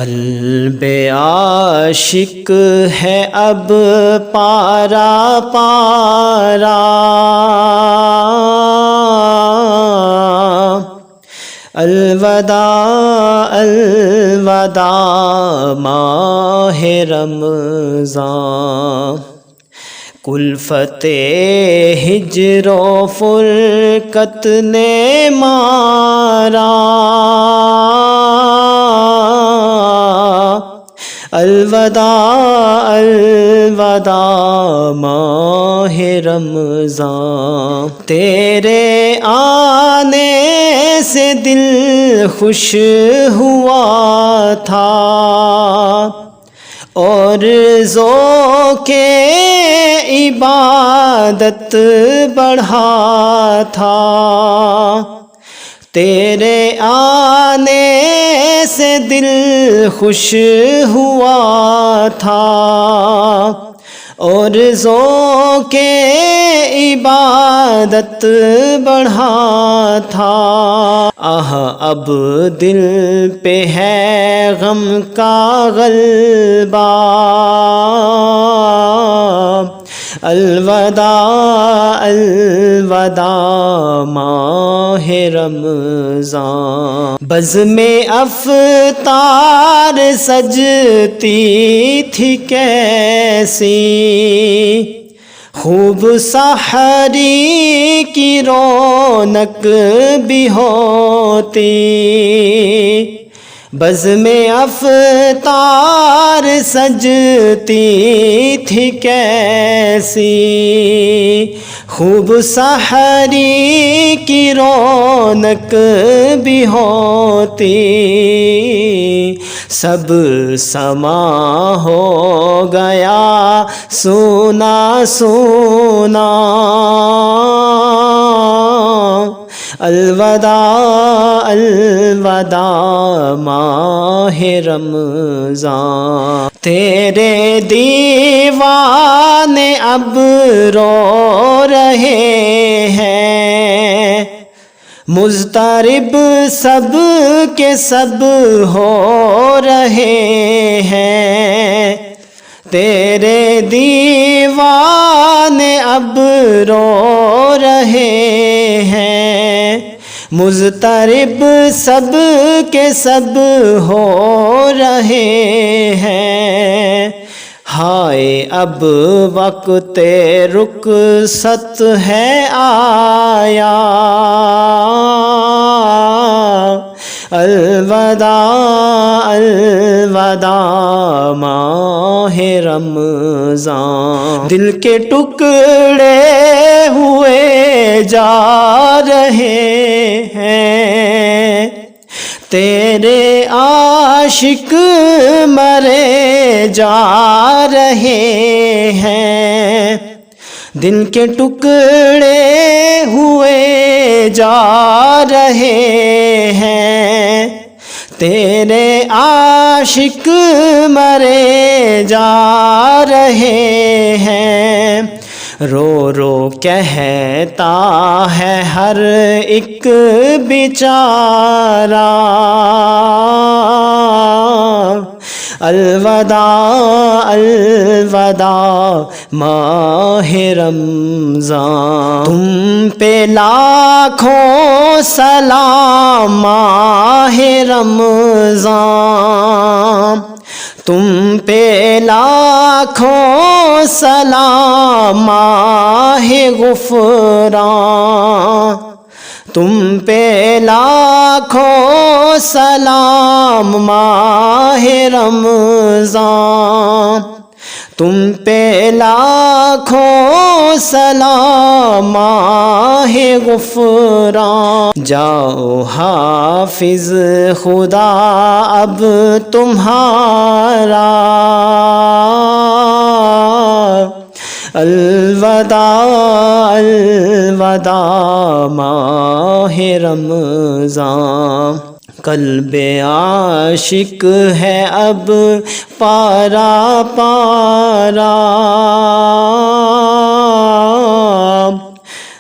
قلب عاشق ہے اب پارا پارا، الوداع الوداع ماہ رمضان، کلفت ہجر و فرقت نے مارا، الوداع الوداع ماہ رمضان، تیرے آنے سے دل خوش ہوا تھا اور ذوقِ عبادت بڑھا تھا، تیرے آنے سے دل خوش ہوا تھا اور ذوقِ عبادت بڑھا تھا، آہ اب دل پہ ہے غم کا غلبہ، الوداع الوداع ماہ رمضان، بزم افطار سجتی تھی کیسی، خوب سحری کی رونق بھی ہوتی، بزم افطار سجتی تھی کیسی، خوب سحری کی رونق بھی ہوتی، سب سما ہو گیا سونا سونا، الوداع الوداع ماہ رمضان، تیرے دیوانے اب رو رہے ہیں، مضطرب سب کے سب ہو رہے ہیں، تیرے دیوانے اب رو رہے ہیں، مضطرب سب کے سب ہو رہے ہیں، ہائے اب وقت رخصت ہے آیا، الوداع الوداع ماہ رمضان، دل کے ٹکڑے ہوئے جا رہے ہیں، تیرے عاشق مرے جا رہے ہیں، دل کے ٹکڑے ہوئے جا رہے ہیں، تیرے عاشق مرے جا رہے ہیں، رو رو کہتا ہے ہر ایک بیچارہ، الوداع الوداع ماہ رمضان، تم پہ لاکھوں سلام ماہ رمضان، تم پہ لاکھوں سلام ماہ غفران، تم پہ لاکھوں سلام ماہ رمضان، تم پہ لاکھوں سلام ماہ غفران، جاؤ حافظ خدا اب تمہارا، الوداع الوداع ماہ رمضان، قلب عاشق ہے اب پارا پارا،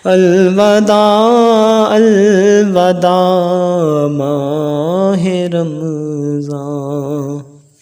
الوداع الوداع ماہ رمضان۔